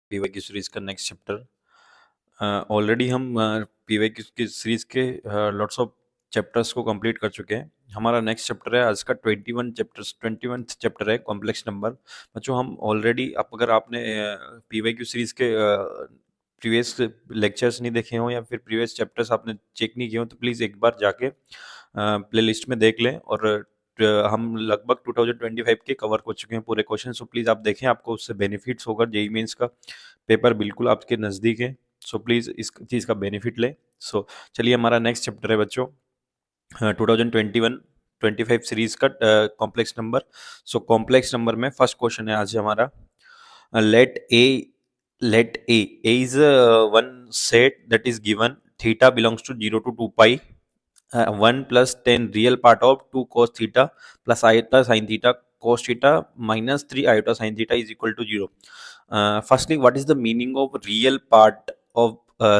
PYQ series का next chapter. Already हम PYQ की सीरीज के लॉट्स ऑफ चैप्टर्स को कंप्लीट कर चुके हैं। हमारा नेक्स्ट चैप्टर है आज का 21 चैप्टर है कॉम्प्लेक्स नंबर। बच्चों हम ऑलरेडी अगर आपने पीवाईक्यू सीरीज के प्रीवियस लेक्चर्स नहीं देखे हों या फिर प्रीवियस चैप्टर्स आपने चेक नहीं किए हो तो प्लीज़ एक बार जाके प्ले लिस्ट में देख लें। और हम लगभग 2025 के कवर हो चुके हैं पूरे क्वेश्चन, सो प्लीज़ आप देखें, आपको उससे बेनिफिट्स होगा। जेई मेंस का पेपर बिल्कुल आपके नज़दीक है, सो प्लीज़ इस चीज़ का बेनिफिट लें। सो चलिए हमारा नेक्स्ट चैप्टर है बच्चों 2021-25 सीरीज का complex number. So complex number में फर्स्ट क्वेश्चन है आज हमारा, let A is one set that is given theta belongs to 0 to 2 pi 1 plus 10 real part of 2 cos theta plus iota sin theta cos theta minus 3 iota sin theta is equal to 0. Firstly, what is the meaning of real part of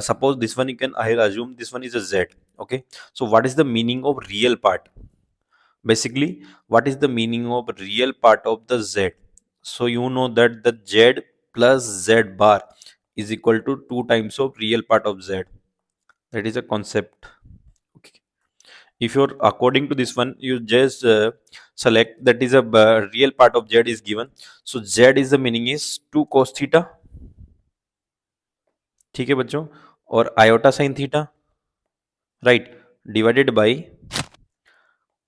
suppose this one, I'll assume this one is a z. Okay, so what is the meaning of real part? Basically, what is the meaning of real part of the z? So you know that the z plus z bar is equal to 2 times of real part of z. That is a concept. Okay, if you're according to this one, you just select that is a real part of z is given, so z is the meaning is 2 cos theta, ठीक है बच्चों, और iota sine theta, right, divided by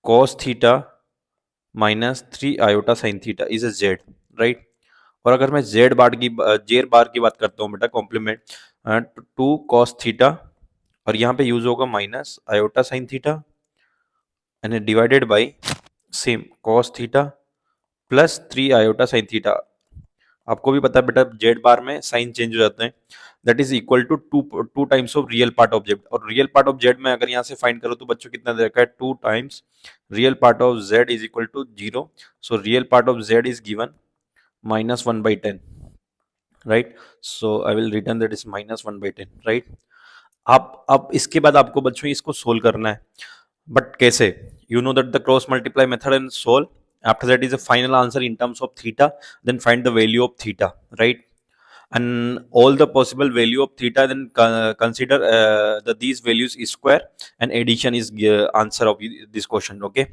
cos theta minus 3 iota sine theta is a Z, right. और अगर मैं Z बार की बात करता हूँ बेटा, कॉम्प्लीमेंट 2 cos थीटा, और यहाँ पे यूज होगा minus iota sine theta and divided by same cos theta plus 3 iota sine theta. आपको भी पता है बेटा जेड बार में साइन चेंज हो जाते हैं, that is equal to two times of real part of Z. और रियल पार्ट ऑफ जेड में अगर यहाँ से फाइंड करो तो बच्चों कितना दे रखा है, 2 times real part of Z is equal to 0। So real part of Z is given -1/10, right. So I will return that is -1/10, right. अब इसके बाद आपको बच्चों इसको सोल्व करना है, बट कैसे? You know that the cross multiply method and solve. After that is a final answer in terms of theta. Then find the value of theta, right? And all the possible value of theta. Then consider these values is square, and addition is answer of this question. Okay.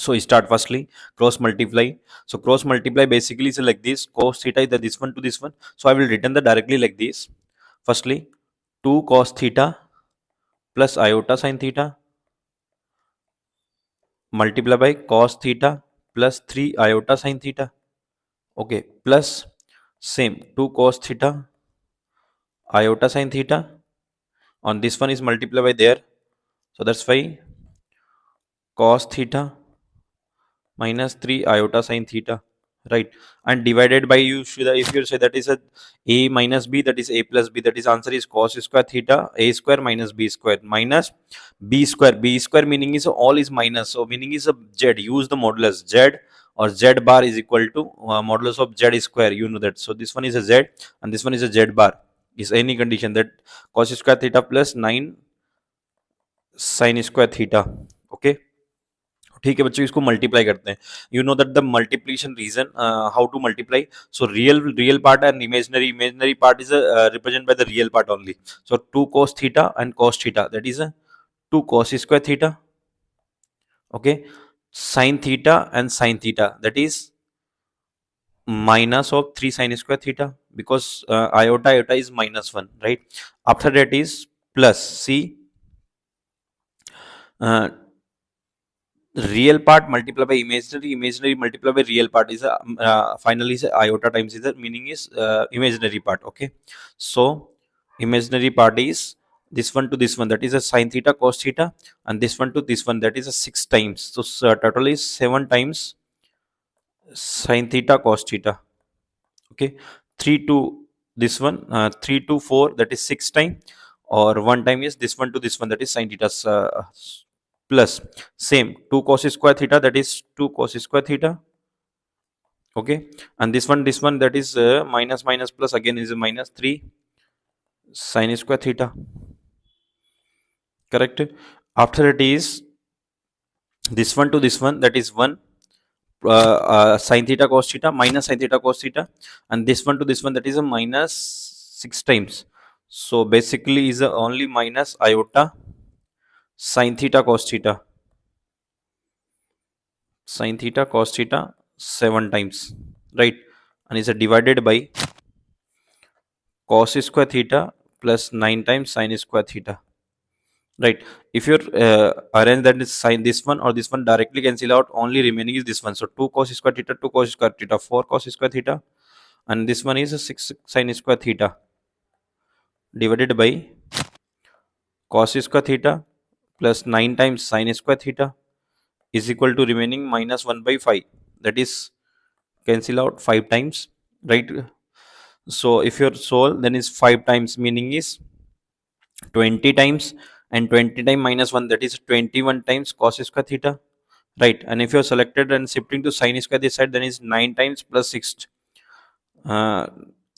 So start firstly cross multiply. So cross multiply basically is like this: cos theta is this one to this one. So I will return the directly like this. Firstly, 2 cos theta plus iota sin theta multiply by cos theta plus 3 iota sin theta, okay, plus same 2 cos theta iota sin theta, on this one is multiplied by there, so that's why cos theta minus 3 iota sin theta, right, and divided by, you should, if you say that is a minus b, that is a plus b, that is answer is cos square theta a square minus b square minus b square meaning is all is minus, so meaning is a z, use the modulus z, or z bar is equal to modulus of z square, you know that. So this one is a z and this one is a z bar, is any condition that cos square theta plus 9 sin square theta, okay। ठीक है बच्चों, इसको multiply करते हैं। You know that the multiplication reason, how to multiply. So real part and imaginary part is represent by the real part only. So 2 cos theta and cos theta, that is 2 cos square theta, okay. sin theta and sin theta, that is minus of 3 sin square theta, because iota is -1, right? After that is plus, see, real part multiplied by imaginary multiplied by real part is finally is iota times is meaning is imaginary part, okay। So imaginary part is this one to this one, that is a sin theta cos theta, and this one to this one, that is a 6 times, so total is 7 times sin theta cos theta, okay। 3 to this one, 3 to 4, that is 6 time, or 1 time is this one to this one, that is sin theta, plus same 2 cos square theta, that is 2 cos square theta, okay, and this one that is minus minus plus again is a minus 3 sin square theta, correct। After it is this one to this one, that is 1 sin theta cos theta minus sin theta cos theta, and this one to this one, that is a minus 6 times. So basically is a only minus iota sin theta cos theta, sin theta cos theta 7 times, right? And is divided by cos square theta plus 9 times sin square theta, right? If you arrange that is sin this one or this one directly cancel out, only remaining is this one. So 2 cos square theta, 2 cos square theta, 4 cos square theta, and this one is a 6 sin square theta divided by cos square theta plus 9 times sin square theta is equal to remaining minus 1 by 5. That is cancel out 5 times, right? So if your solve, then is 5 times, meaning is 20 times, and 20 times minus 1, that is 21 times cos square theta, right? And if you're selected and shifting to sin square this side, then is 9 times plus 6, uh,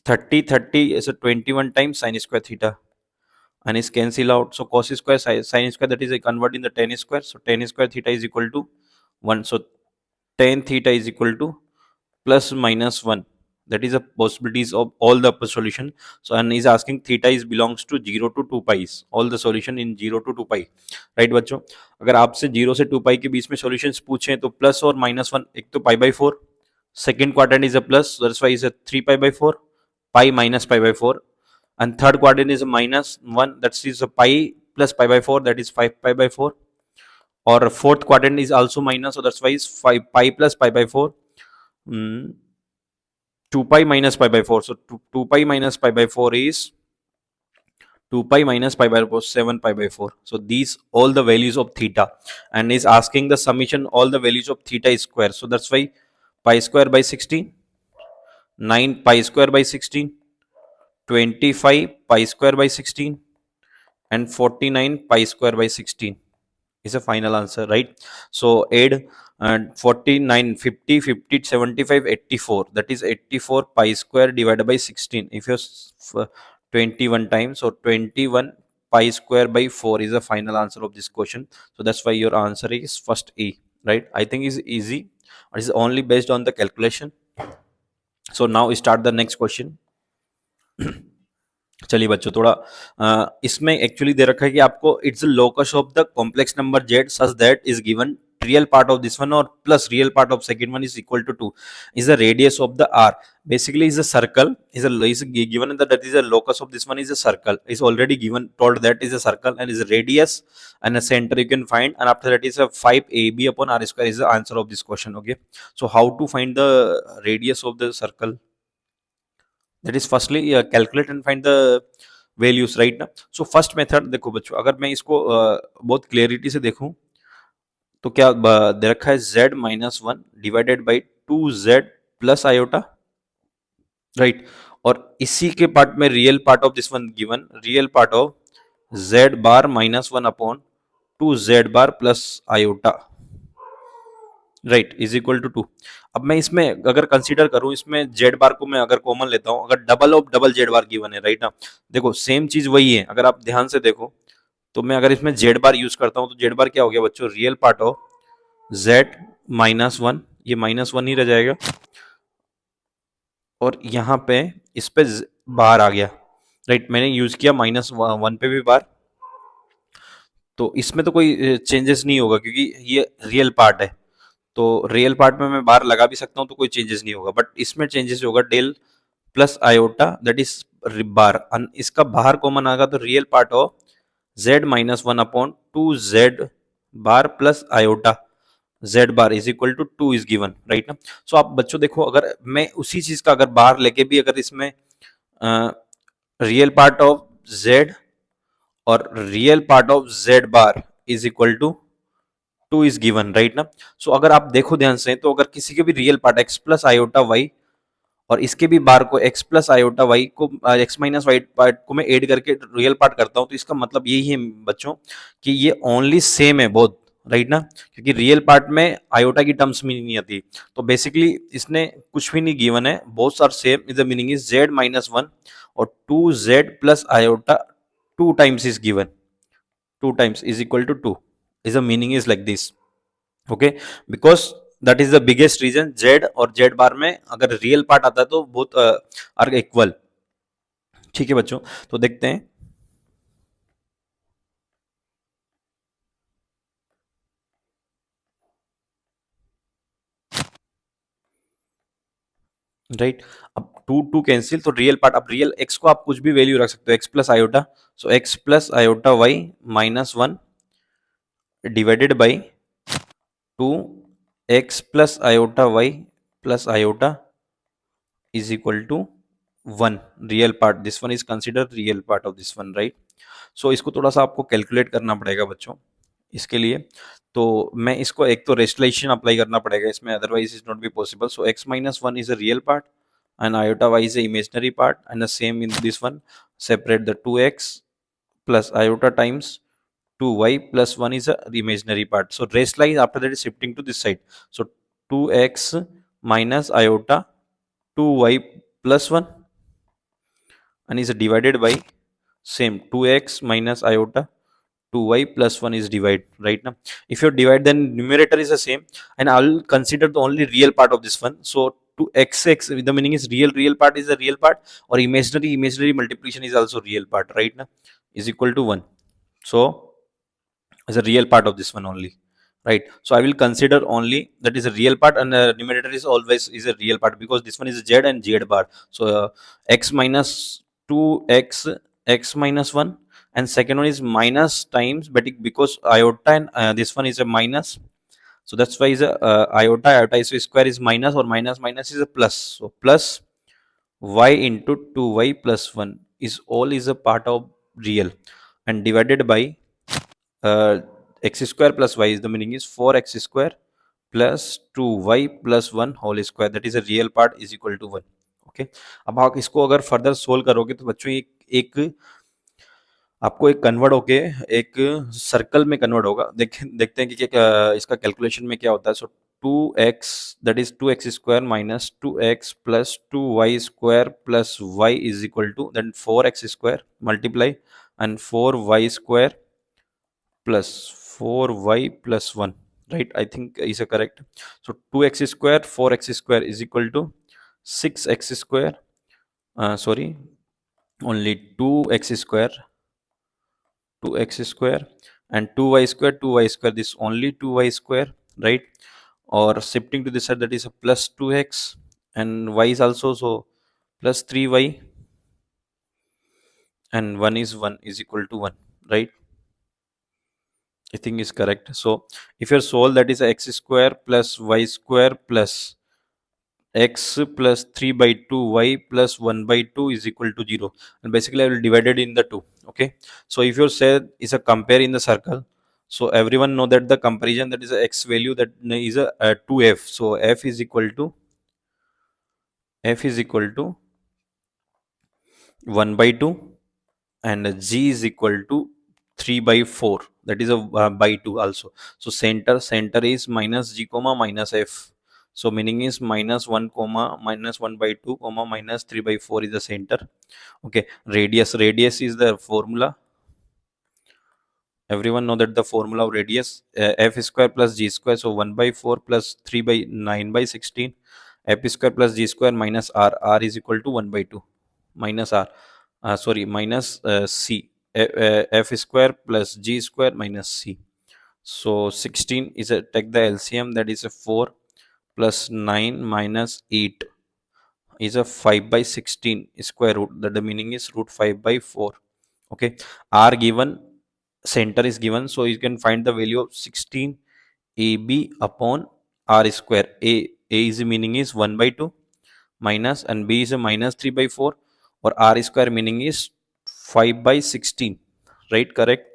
30 is a 21 times sin square theta, and is cancel out. So cos square sin square, that is a convert in the tan square. So tan square theta is equal to 1. So tan theta is equal to plus minus 1. That is the possibilities of all the upper solution. So and is asking theta is belongs to 0 to 2 pi, all the solution in 0 to 2 pi, right बच्चों? अगर आपसे 0 से 2 pi के बीच में solutions पूछें तो plus और minus 1, एक तो pi by 4, second quadrant is a plus, that's why is a 3 pi by 4, pi minus pi by 4, and third quadrant is a minus 1, that is a pi plus pi by 4, that is 5 pi by 4, or fourth quadrant is also minus, so that's why is 5 pi plus pi by 4, 2 pi minus pi by 4. So 2 pi minus pi by 4 is 2 pi minus pi by 4, 7 pi by 4. So these all the values of theta, and is asking the summation all the values of theta is square. So that's why pi square by 16, 9 pi square by 16, 25 pi square by 16, and 49 pi square by 16 is a final answer, right? So add 49, 50, 50, 75, 84, that is 84 pi square divided by 16. If you're 21 times, so 21 pi square by 4 is the final answer of this question. So that's why your answer is first E, right? I think is easy. It is only based on the calculation. So now start the next question. चलिए बच्चों, थोड़ा इसमें actually they रखा है कि आपको it's locus of the complex number Z such that is given real part of this one और plus real part of second one is equal to 2 is the radius of the r, basically is a circle, is given that is a locus of this one is a circle, is already given, told that is a circle and is a radius and a center you can find, and after that is a 5 ab upon r square is the answer of this question. Okay, so how to find the radius of the circle? That is firstly calculate and find the values, right ना? So first method देखो बच्चों, अगर मैं इसको बहुत clarity से देखूं तो क्या दे रखा है z minus 1 divided by 2z plus iota, right? और इसी के पार्ट में real part of this one given, real part of z bar minus 1 upon 2z bar plus iota, right, is equal to 2. अब मैं इसमें अगर कंसीडर करूं, इसमें जेड बार को मैं अगर कॉमन लेता हूं, अगर double of double Z bar given है, राइट ना? देखो सेम चीज वही है, अगर आप ध्यान से देखो तो मैं अगर इसमें जेड बार यूज करता हूं तो जेड बार क्या हो गया बच्चों? Real part of Z minus 1, ये माइनस 1 ही रह जाएगा, और यहाँ पे इस पे बार आ गया, राइट? मैंने यूज किया माइनस 1 पे भी बार, तो इसमें तो कोई चेंजेस नहीं होगा क्योंकि ये रियल पार्ट है, तो रियल पार्ट में मैं बार लगा भी सकता हूं तो कोई चेंजेस नहीं होगा, बट इसमें चेंजेस होगा del plus iota, that is bar, इसका बाहर कॉमन आएगा तो real part of z minus 1 upon 2z bar plus iota z bar is equal to 2 is given, right ना? सो आप बच्चों देखो, अगर मैं उसी चीज का अगर बाहर लेके भी अगर इसमें रियल पार्ट ऑफ z और real part of z bar is equal to 2 is given, right ना? सो अगर आप देखो ध्यान से, तो अगर किसी के भी real part x plus iota y और इसके भी बार को x प्लस आयोटा y को x माइनस वाई पार्ट को मैं ऐड करके रियल पार्ट करता हूं, तो इसका मतलब यही है बच्चों कि ये ओनली सेम है बोथ, राइट ना? क्योंकि रियल पार्ट में आयोटा की टर्म्स में नहीं आती, तो बेसिकली इसने कुछ भी नहीं गिवन है, both are same, is the meaning is z minus 1 और 2z plus iota 2 times is given, 2 times is equal to 2, is the meaning is like this. Okay, because that is the biggest reason. Z और Z bar में अगर real part आता है तो both are equal. ठीक है बच्चों, तो देखते हैं। राइट, अब टू टू कैंसिल, तो रियल पार्ट, अब रियल एक्स को आप कुछ भी वैल्यू रख सकते हो, X plus iota, so X plus iota Y minus one divided by two X plus iota Y plus iota is equal to one. Real part, this one is consider real part of this one, right. So इसको थोड़ा सा आपको calculate करना पड़ेगा बच्चों इसके लिए। तो मैं इसको एक तो रेस्टलेशन अप्लाई करना पड़ेगा इसमें, otherwise is not be possible. So x minus one is a real part and iota y is a imaginary part, and the same in this one, separate the 2x plus iota times 2y plus 1 is a imaginary part. So rest line after that is shifting to this side. So 2x minus iota 2y plus 1 and is divided by same 2x minus iota 2y plus 1 is divide, right now. If you divide, then numerator is the same, and I'll consider the only real part of this one. So to x the meaning is real part is the real part, or imaginary multiplication is also real part, right now, is equal to 1. So as a real part of this one only, right. So I will consider only that is a real part, and numerator is always is a real part, because this one is z and z bar. So x minus 2x x minus 1, and second one is minus times, but because iota and this one is a minus, so that's why is a iota is square is minus, or minus minus is a plus. So plus y into 2y plus 1 is all is a part of real, and divided by uh, x square plus y is the meaning is 4x square plus 2y plus 1 whole square, that is a real part is equal to 1. Okay, अब आप इसको अगर further solve करोगे तो बच्चों एक आपको एक कन्वर्ट होके एक सर्कल में कन्वर्ट होगा। देखते हैं कि क्या इसका कैलकुलेशन में क्या होता है। So 2x that is 2x square minus 2x plus 2y square plus y is equal to then 4x square multiply and 4y square plus 4y plus 1, right? I think is a correct. So 2x square 4x square is equal to 6x square, sorry, only 2x square and 2y square 2y square, this only 2y square, right? Or shifting to this side, that is a plus 2x, and y is also so plus 3y, and 1 is 1 is equal to 1, right? I think is correct. So if you solve, that is x square plus y square plus x plus 3 by 2 y plus 1 by 2 is equal to 0, and basically I will divide it in the 2. Okay, so if you say is a compare in the circle, so everyone know that the comparison, that is a x value, that is a 2f. So f is equal to 1 by 2, and g is equal to 3 by 4, that is a by 2 also. So center is minus g comma minus f, so meaning is minus 1 comma minus 1 by 2 comma minus 3 by 4 is the center. Okay, radius is the formula. Everyone know that the formula of radius, f square plus g square, so 1 by 4 plus 3 by 9 by 16, f square plus g square minus r is equal to 1 by 2 minus r, sorry, minus c, f square plus g square minus c. So 16 is a, take the LCM, that is a 4 plus 9 minus 8 is a 5 by 16 square root, that the meaning is root 5 by 4. Okay, r given, center is given, so you can find the value of 16 ab upon r square. A is the meaning is 1 by 2 minus, and b is a minus 3 by 4, or r square meaning is 5 by 16, right? Correct.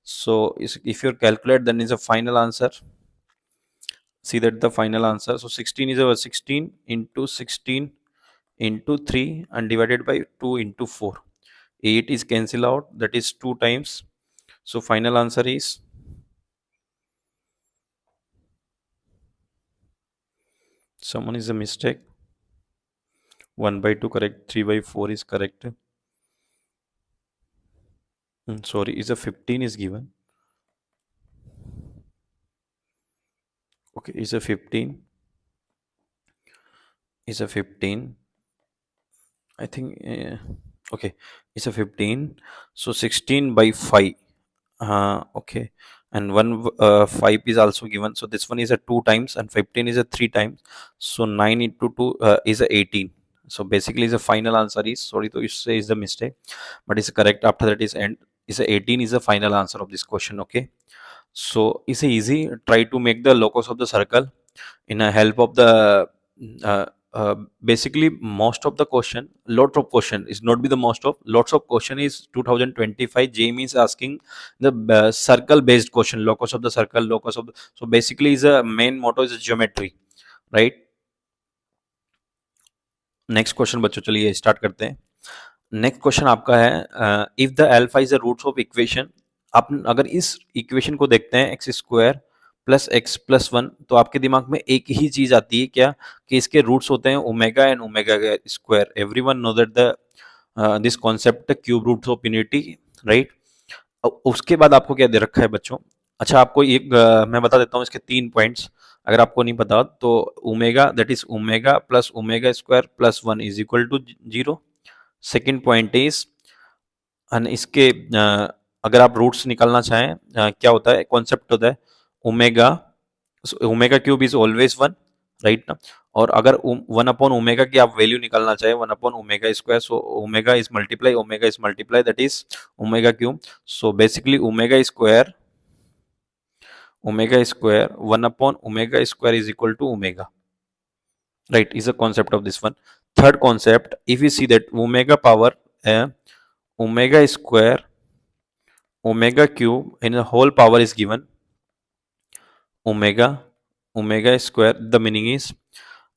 So if you calculate, then is a final answer. See that the final answer, so 16 is a 16 into 16 into 3 and divided by 2 into 4. 8 is cancel out, that is 2 times. So final answer is, someone is a mistake, 1 by 2 correct, 3 by 4 is correct. Sorry, is a 15 is given. Okay, is a 15 is a 15. I think okay, it's a 15. So 16 by 5. Okay, and 5 is also given. So this one is a 2 times and 15 is a 3 times. So 9 into 2 is a 18. So basically the final answer is, sorry to say is the mistake, but it's correct. After that is end, is a 18 is the final answer of this question. Okay, so it's easy. Try to make the locus of the circle in a help of the uh, basically most of the question, lot of question is not be the most of, lots of question is 2025 JEE is asking the circle based question, locus of the circle, locus of the, so basically is a main motto is geometry, right? Next question बच्चों चलिए start करते हैं। Next question आपका है if the alpha is the roots of equation. आप अगर इस equation को देखते हैं X square plus X plus one, तो आपके दिमाग में एक ही चीज आती है क्या, कि इसके रूट्स होते हैं omega and omega square. Everyone know that the this concept cube roots of unity, right. उसके बाद आपको क्या दे रखा है बच्चों। अच्छा आपको एक मैं बता देता हूँ इसके 3 पॉइंट्स, अगर आपको नहीं पता तो omega that is omega plus omega square plus one is equal to 0। Second point is, and इसके अगर आप रूट्स निकालना चाहें क्या होता है, कॉन्सेप्ट होता है omega, omega cube is always one, right ना। और अगर वन अपॉन ओमेगा की आप वैल्यू निकालना चाहे one upon omega square, so omega is multiply that is omega cube. So basically omega square one upon omega square is equal to omega, right, is a concept of this one. Third concept, if you see that omega power omega square omega cube in a whole power is given omega omega square, the meaning is,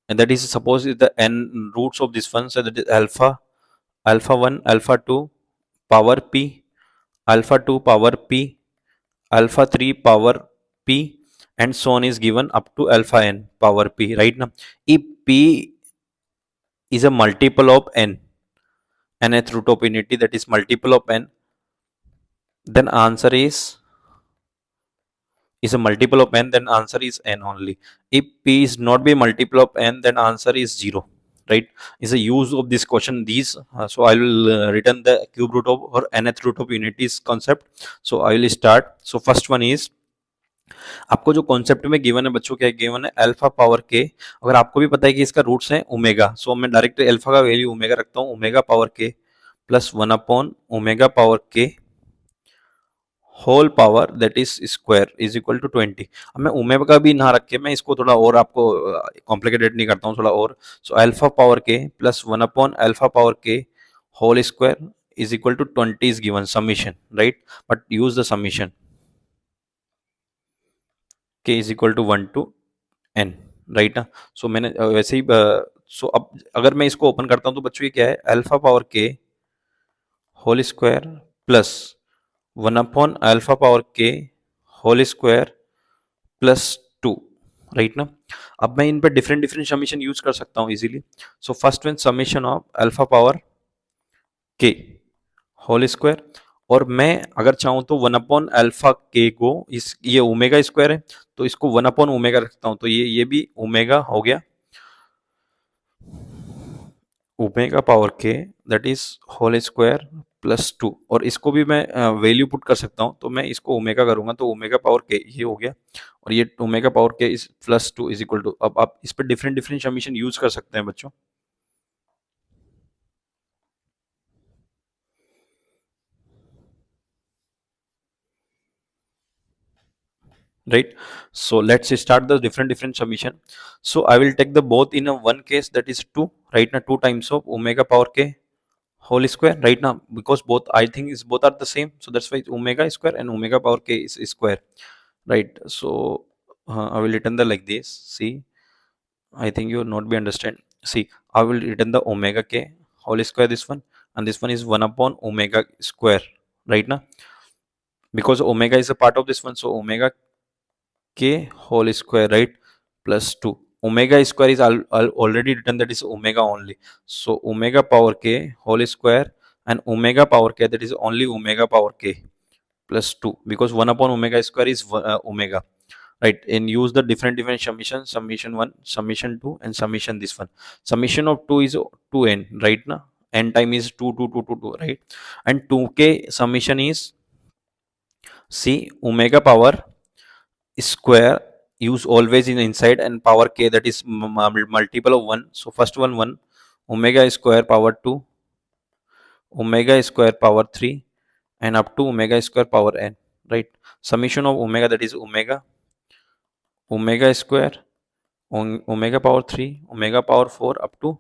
and that is suppose is the n roots of this one, so that is alpha, alpha 1 alpha 2 power p, alpha 2 power p, alpha 3 power p, and so on is given up to alpha n power p, right now. If p is a multiple of n, nth root of unity, that is multiple of n, then answer is a multiple of n, then answer is n only. If p is not be multiple of n, then answer is 0, right. Is a use of this question these, so I will return the cube root of or nth root of unities concept. So I will start. So first one is, आपको जो concept में given है बच्चों, क्या given है, alpha power के। अगर आपको भी पता है कि इसका रूट्स है ओमेगा, सो मैं डायरेक्ट अल्फा का वैल्यू ओमेगा रखता हूँ, ओमेगा पावर के plus one upon omega power के whole power that is square is equal to 20। अब मैं ओमेगा का भी ना रख के मैं इसको थोड़ा और आपको कॉम्प्लिकेटेड नहीं करता हूँ थोड़ा और। सो अल्फा पावर के plus one upon alpha power के whole square is equal to 20 is given summation, right, but use the summation के is equal to 1 to n, right ना। सो मैंने वैसे ही सो अब अगर मैं इसको ओपन करता हूँ तो बच्चों ये क्या है, अल्फा पावर के whole square plus one upon alpha power के होल स्क्वायर प्लस 2, राइट ना। अब मैं इन पे डिफरेंट डिफरेंट समीशन यूज कर सकता हूँ easily. So first one summation of alpha power के होल स्क्वायर, और मैं अगर चाहूँ तो वन अपॉन अल्फा के को, इस ये ओमेगा स्क्वायर है तो इसको वन अपॉन ओमेगा रखता हूँ, तो ये भी ओमेगा हो गया, ओमेगा पावर के that is whole square plus 2, और इसको भी मैं वैल्यू पुट कर सकता हूँ, तो मैं इसको ओमेगा करूंगा तो ओमेगा पावर के ये हो गया, और ये ओमेगा पावर के is plus 2 is equal to. अब आप इस पर डिफरेंट डिफरेंट समीशन यूज कर सकते हैं बच्चों, right. So let's start the different summation. So I will take the both in a one case, that is 2, right now 2 times of omega power k whole square, right now, because both I think is both are the same, so that's why omega square and omega power k is square, right. So I will written the like this, see, I think you will not be understand. See, I will written the omega k whole square this one, and this one is 1 upon omega square, right now, because omega is a part of this one, so omega k whole square, right, plus 2. Omega square is already written, that is omega only. So omega power k whole square and omega power k, that is only omega power k plus 2, because 1 upon omega square is omega. right? And use the different summation, summation 1, summation 2, and summation this one. Summation of 2 is 2n, right? Na n time is 2 2 2 2 2, right? And 2k summation is c omega power square, use always in inside, and power k, that is multiple of 1. So first one 1, omega square power 2, omega square power 3, and up to omega square power n, right? Summation of omega, that is omega square, omega power 3, omega power 4, up to,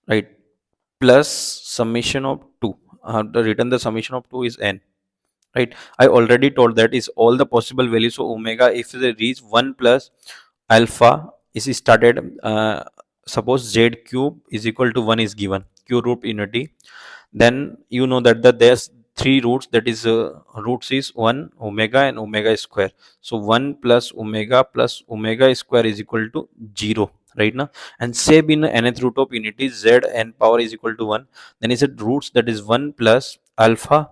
right, plus summation of 2. The written the summation of 2 is n, right? I already told that is all the possible values. So omega, if they reach 1 plus alpha is started, suppose z cube is equal to 1 is given, q root unity, then you know that there's three roots, that is roots is 1 omega and omega square. So 1 plus omega square is equal to 0, right now. And same in nth root of unity, z n power is equal to 1, then is it roots, that is 1 plus alpha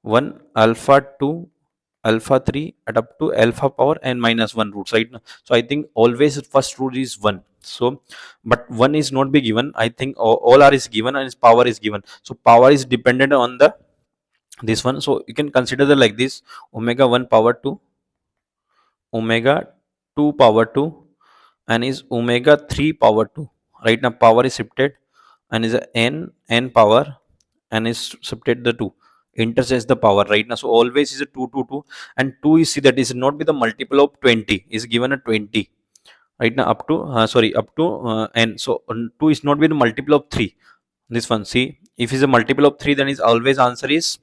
1, alpha 2, alpha 3, and up to alpha power and minus 1 roots, right? So I think always first root is 1. So but 1 is not be given, I think all are is given, and its power is given. So power is dependent on the this one. So you can consider the like this: omega 1 power 2, omega 2 power 2, and is omega 3 power 2, right? Now power is shifted, and is a n power, and is subtract the 2, interchange the power, right? Now so always is a 2 2 2, and 2 is, see, that is not be the multiple of 20, is given a 20, right? Now up to up to n. So 2 is not be the multiple of 3, this one, see, if is a multiple of 3, then is always answer is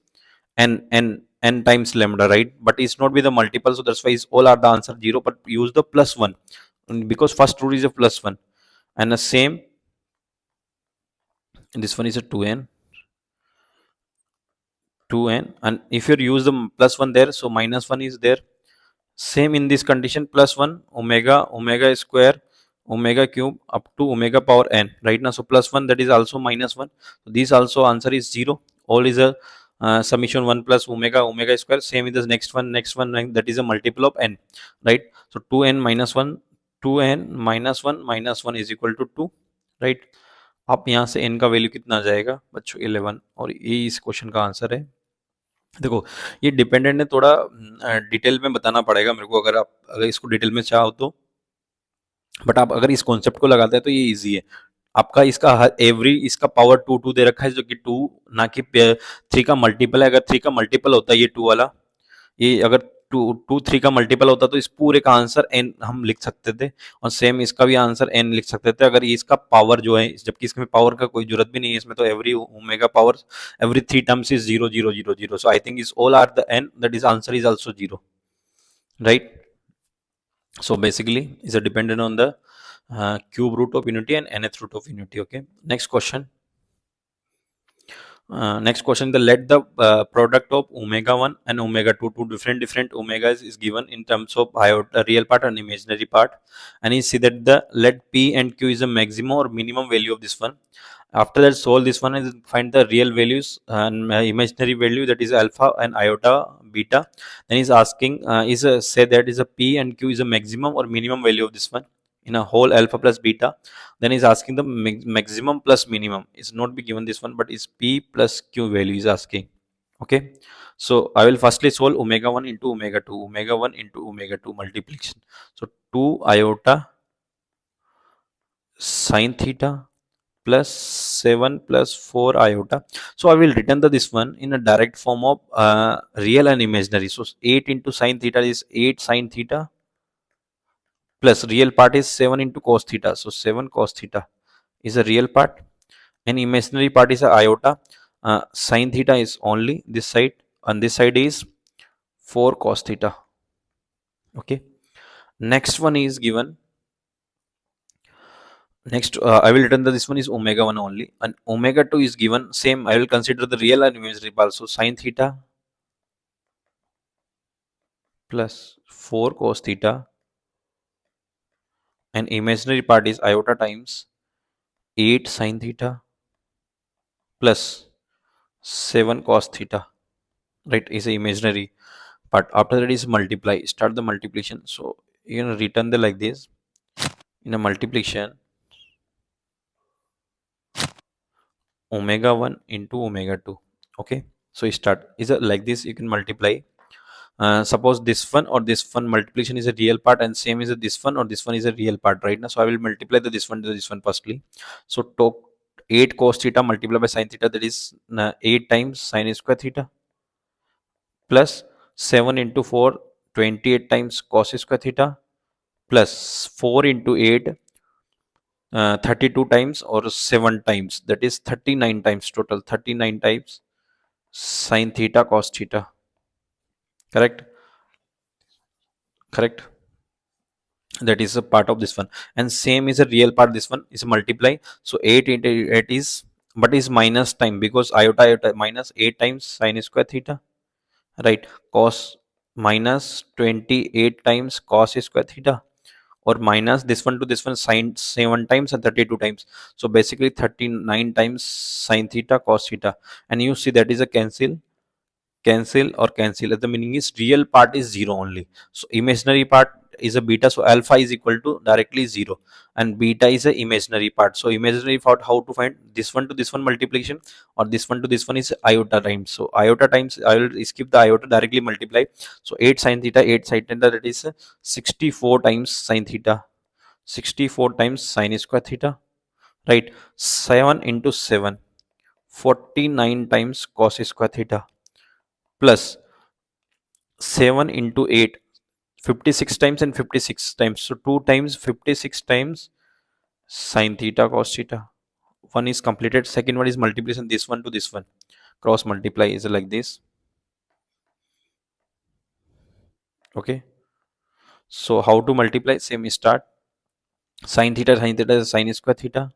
n times lambda, right? But it's not with the multiple, so that's why is all are the answer 0, but use the plus 1, because first root is a plus 1. And the same, this one is a 2n, 2n, and if you use the plus 1 there, so minus 1 is there. Same in this condition, plus 1 omega square omega cube up to omega power n, right? Now so plus 1, that is also minus 1, so this also answer is 0. All is a summation 1 plus omega square. Same with the next one, that is a multiple of n, right? So 2n minus 1, 2n minus 1 minus 1 is equal to 2, right? आप यहाँ से n का value कितना आ जाएगा बच्चों, 11, और ये इस क्वेश्चन का आंसर है। देखो ये डिपेंडेंट है, थोड़ा डिटेल में बताना पड़ेगा मेरे को, अगर इसको डिटेल में चाहो तो, बट आप अगर इस कॉन्सेप्ट को लगाते हैं तो ये इजी है आपका। इसका एवरी इसका पावर 2 2 दे रखा है, जो कि 2 ना कि 3 का मल्टीपल है। अगर 3 का मल्टीपल होता है ये 2 वाला, ये अगर 2 3 का मल्टीपल होता तो इस पूरे का आंसर n हम लिख सकते थे, और सेम इसका भी आंसर n लिख सकते थे अगर इसका पावर जो है, जबकि इसमें पावर का कोई जरूरत भी नहीं है, इसमें तो every omega power every 3 terms is 0 0 0 0, so I think is all are the n, that is answer is also 0, right? So basically is a dependent on the cube root of unity and nth root of unity. Okay, next question. Next question, the let the product of omega 1 and omega 2, two different omegas is given in terms of iota, real part and imaginary part, and you see that the let p and q is a maximum or minimum value of this one. After that, solve this one and find the real values and imaginary value, that is alpha and iota beta. Then he's asking say that is a p and q is a maximum or minimum value of this one in a whole alpha plus beta. Then he's asking the maximum plus minimum. It's not be given this one, but it's p plus q value is asking. Okay, so I will firstly solve omega 1 into omega 2, omega 1 into omega 2 multiplication. So 2 iota sine theta plus 7 plus 4 iota. So I will return this one in a direct form of real and imaginary. So 8 into sine theta is 8 sine theta, plus real part is 7 into cos theta. So 7 cos theta is a real part, and imaginary part is a iota. Sine theta is only this side, and this side is 4 cos theta. Okay, next one is given. Next, I will return that this one is omega 1 only, and omega 2 is given. Same, I will consider the real and imaginary part. So sine theta plus 4 cos theta, and imaginary part is iota times 8 sine theta plus 7 cos theta, right? Is a imaginary part. After that is multiply, start the multiplication. So you know, return the like this in a multiplication, omega 1 into omega 2. Okay, so you start is a like this, you can multiply. Suppose this one or this one multiplication is a real part, and same is a this one or this one is a real part, right? Now so I will multiply the this one to this one firstly. So to 8 cos theta multiplied by sin theta, that is 8 times sin square theta, plus 7 into 4 28 times cos square theta, plus 4 into 8 32 times or 7 times, that is 39 times total, 39 times sin theta cos theta. Correct? Correct. That is a part of this one, and same is a real part. This one is a multiply. So 8 into 8 is, but is minus time, because iota iota minus 8 times sin square theta, right? Cos minus 28 times cos square theta, or minus this one to this one sin 7 times and 32 times. So basically 39 times sin theta cos theta, and you see that is a cancel or cancel. The meaning is real part is 0 only, so imaginary part is a beta, so alpha is equal to directly 0, and beta is a imaginary part. So imaginary part, how to find? This one to this one multiplication, or this one to this one is iota times. So iota times, I will skip the iota, directly multiply. So 8 sin theta, 8 sin theta, that is 64 times sin theta, 64 times sin square theta, right? 7 into 7 49 times cos square theta, plus 7 into 8 56 times and 56 times. So 2 times 56 times sin theta cos theta. One is completed, second one is multiplication, this one to this one. Cross multiply is like this. Okay. So how to multiply? Same start. Sin theta is sin square theta.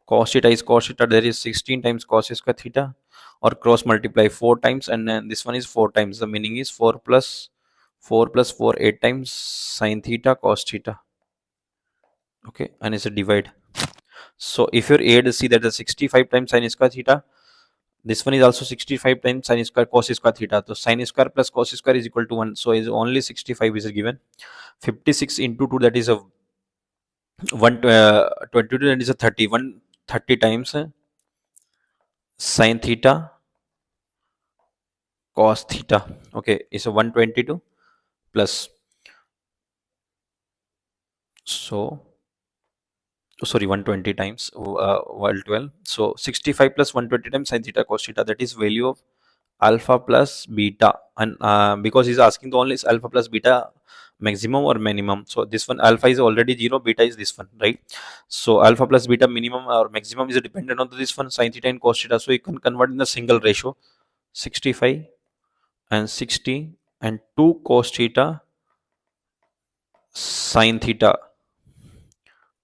Cos theta is cos theta, there is 16 times cos square theta, or cross multiply 4 times, and then this one is 4 times. The meaning is 4 plus 4 8 times sin theta cos theta. Okay, and it's a divide. So if you're add, see that the 65 times sin square theta, this one is also 65 times sin square cos square theta. So sin square plus cos square is equal to 1. So is only 65 is given. 56 into 2, that is a 122, that is a 30. 130 times sin theta cos theta. Okay, it's a 122 plus, so sorry, 120 times 12. So 65 plus 120 times sin theta cos theta, that is value of alpha plus beta, and because he's asking the only is alpha plus beta maximum or minimum. So this one alpha is already 0, beta is this one, right? So alpha plus beta minimum or maximum is dependent on this one, sin theta and cos theta. So you can convert in the single ratio, 65 and 60 and 2 cos theta sin theta.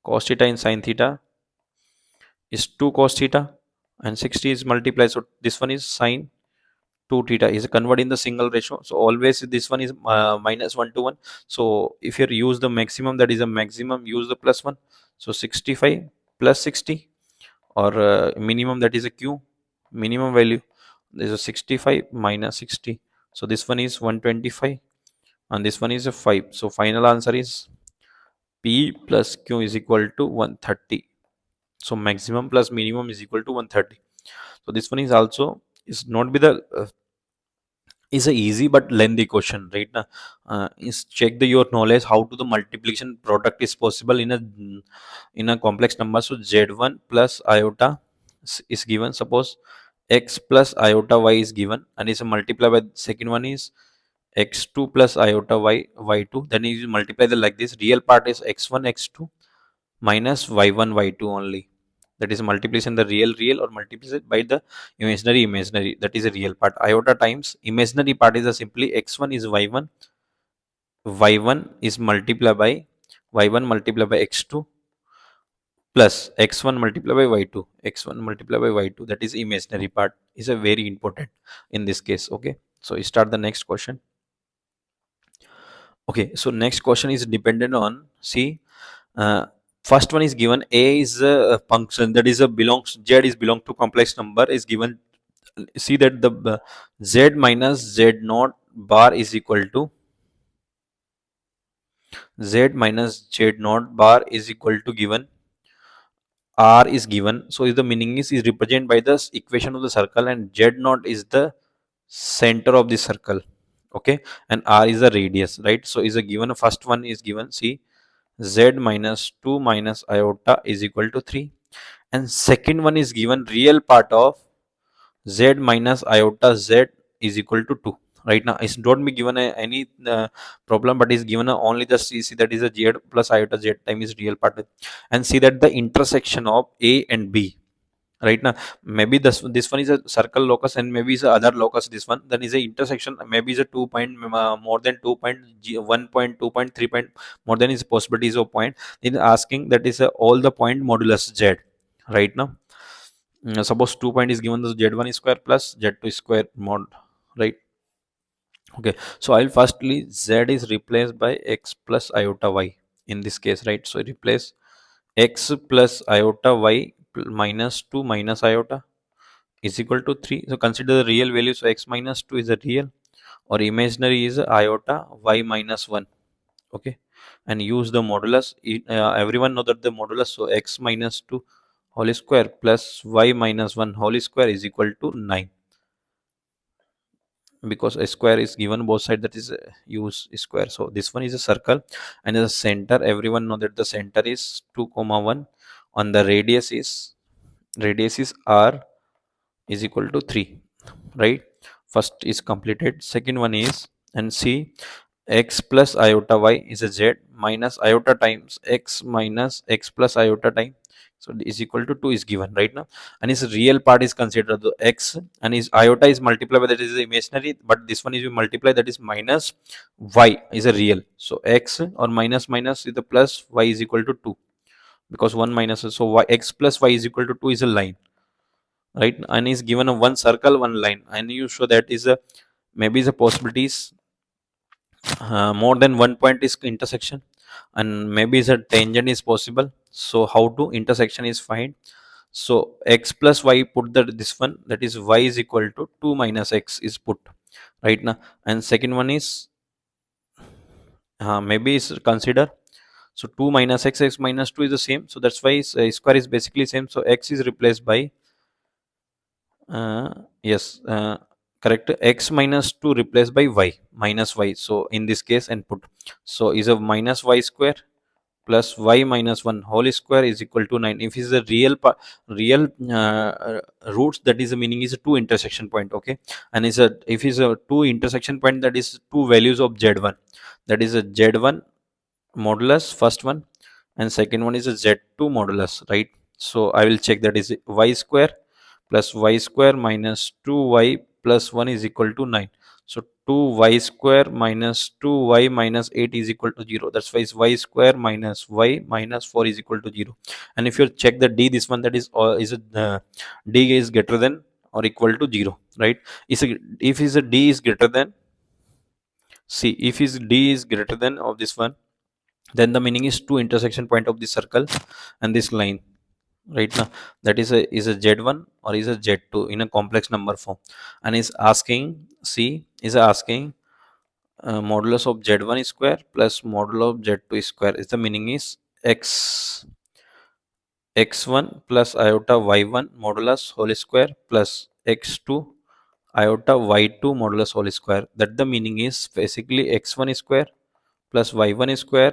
Cos theta in sin theta is 2 cos theta, and 60 is multiplied. So this one is sin 2 theta, is convert in the single ratio. So always this one is minus 1 to 1. So if you use the maximum, that is a maximum, use the plus 1. So 65 plus 60, or minimum, that is a q minimum value. There is a 65 minus 60. So this one is 125, and this one is a 5. So final answer is P plus Q is equal to 130. So maximum plus minimum is equal to 130. So this one is also is not be the is a easy but lengthy question, right? Is check the your knowledge how to the multiplication product is possible in a complex number. So z1 plus iota is given. Suppose x plus iota y is given, and is a multiply by second one is x2 plus iota y2. Then you multiply the like this. Real part is x1 x2 minus y1 y2 only. That is multiplication the real or multiplication by the imaginary, that is a real part. Iota times imaginary part is a simply x1 is y1, y1 is multiplied by y1 multiplied by x2 plus x1 multiplied by y2, x1 multiplied by y2, that is imaginary part, is a very important in this case. Okay, so you start the next question. Okay, so next question is dependent on, see, first one is given a is a function that is a belongs, z is belong to complex number is given. See that the z minus z naught bar is equal to z minus z naught bar is equal to given r is given. So is the meaning is represented by the equation of the circle, and z naught is the center of the circle, okay, and r is the radius, right? So is a given, first one is given, see, z minus 2 minus iota is equal to 3, and second one is given real part of z minus iota z is equal to 2. Right now it's don't be given any problem, but is given only the see that is a z plus iota z time is real part, and see that the intersection of a and b. Right now maybe this one is a circle locus and maybe is a other locus, this one then is a intersection, maybe is a 2 point more than 2 point 1 point 2 point 3 point, more than is possibilities of point. Then asking that is all the point modulus z. Right now suppose 2 point is given as z1 square plus z2 square mod, right? Okay, so I'll firstly z is replaced by x plus iota y in this case, right? So replace x plus iota y minus 2 minus iota is equal to 3. So consider the real value, so x minus 2 is a real, or imaginary is iota y minus 1, okay, and use the modulus. Everyone know that the modulus, so x minus 2 whole square plus y minus 1 whole square is equal to 9, because a square is given both side, that is use square. So this one is a circle, and the center, everyone know that the center is 2 comma 1, on the radius is r is equal to 3, right? First is completed, second one is, and see, x plus iota y is a z minus iota times x minus x plus iota time, so is equal to 2 is given right now, and his real part is considered the x, and his iota is multiplied by, that is imaginary, but this one is you multiply, that is minus y is a real, so x or minus minus is the plus, y is equal to 2, because 1 minus, so y, x plus y is equal to 2 is a line, right? And is given a one circle one line, and you show that is a maybe the possibilities more than one point is intersection, and maybe is a tangent is possible. So how to intersection is find, so x plus y put that this one, that is y is equal to 2 minus x is put right now, and second one is maybe is consider, so 2 minus x, x minus 2 is the same, so that's why square is basically same, so x is replaced by yes, correct, x minus 2 replaced by y minus y, so in this case input, so is a minus y square plus y minus 1 whole square is equal to 9. If is a real roots, that is the meaning is a two intersection point, okay, and is a, if is a two intersection point, that is two values of z1, that is a z1 modulus first one, and second one is a z2 modulus, right? So I will check, that is y square plus y square minus 2y plus 1 is equal to 9. So 2y square minus 2y minus 8 is equal to 0. That's why is y square minus y minus 4 is equal to 0. And if you check the d, this one, that is d is greater than or equal to 0, right? If is a d is greater than, see, if is d is greater than of this one, then the meaning is two intersection point of this circle and this line, right now, that is a z1 or is a z2 in a complex number form, and is asking, see, is asking modulus of z1 square plus modulus of z2 square, is the meaning is x1 plus iota y1 modulus whole square plus x2 iota y2 modulus whole square, that the meaning is basically x1 square plus y1 square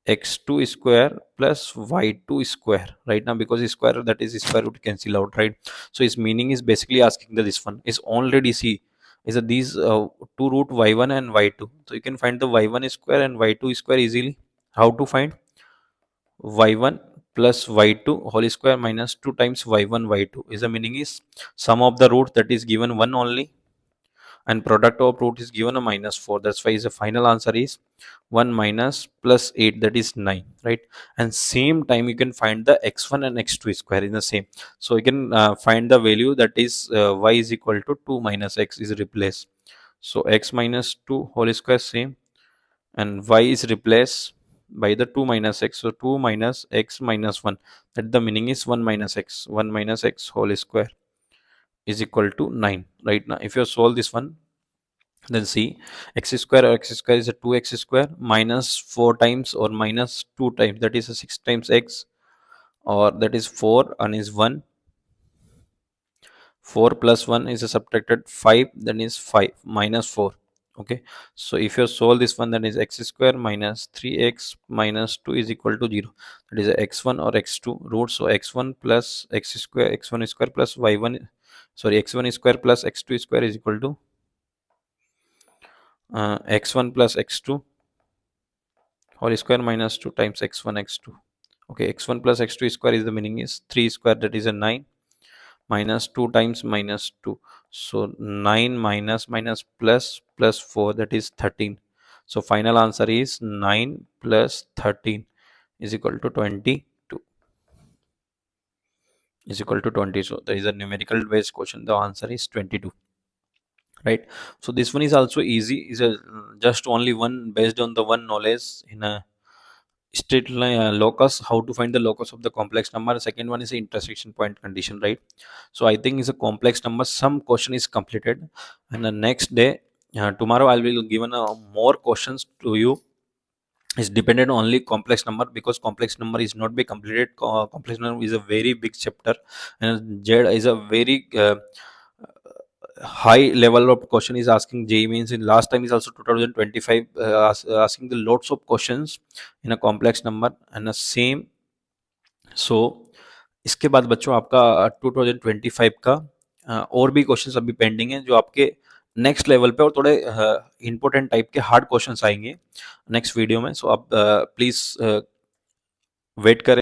x2 square plus y2 square, right now, because square, that is square root cancel out, right? So its meaning is basically asking that this one is already, see, is that these two root y1 and y2, so you can find the y1 square and y2 square easily. How to find? Y1 plus y2 whole square minus 2 times y1 y2, is the meaning is sum of the root, that is given 1 only, and product of root is given a minus 4, that's why the final answer is 1 minus plus 8, that is 9, right? And same time you can find the x1 and x2 square in the same, so you can find the value, that is y is equal to 2 minus x is replaced, so x minus 2 whole square same, and y is replaced by the 2 minus x, so 2 minus x minus 1, that the meaning is 1 minus x, 1 minus x whole square is equal to 9, right? Now if you solve this one, Then see, x square or x square is a 2x square minus 4 times or minus 2 times, that is a 6 times x, or that is 4 and is 1. 4 plus 1 is a subtracted 5, then is 5 minus 4. Okay, so if you solve this one, then is x square minus 3x minus 2 is equal to 0. That is a x1 or x2 root. So x1 plus x square, x1 square plus y1, sorry, x1 square plus x2 square is equal to x1 plus x2 whole square minus 2 times x1 x2. Okay, x1 plus x2 square is the meaning is 3 square, that is a 9, minus 2 times minus 2. So 9 minus minus plus plus 4, that is 13. So final answer is 9 plus 13 is equal to 22. Is equal to 20. So there is a numerical based question. The answer is 22. Right. So this one is also easy. Is a just only one based on the one knowledge in a straight line locus, how to find the locus of the complex number. Second one is the intersection point condition, right? So I think it's a complex number, some question is completed, and the next day, tomorrow I will given more questions to you. It's dependent only complex number, because complex number is not be completed. Complex number is a very big chapter, and z is a very high level of question is asking. J means in last time is also 2025 asking the lots of questions in a complex number and the same. So इसके बाद बच्चों आपका 2025 का और भी questions अभी pending है, जो आपके नेक्स्ट लेवल पे और थोड़े इंपॉर्टेंट टाइप के हार्ड क्वेश्चंस आएंगे नेक्स्ट वीडियो में. सो आप प्लीज वेट करें.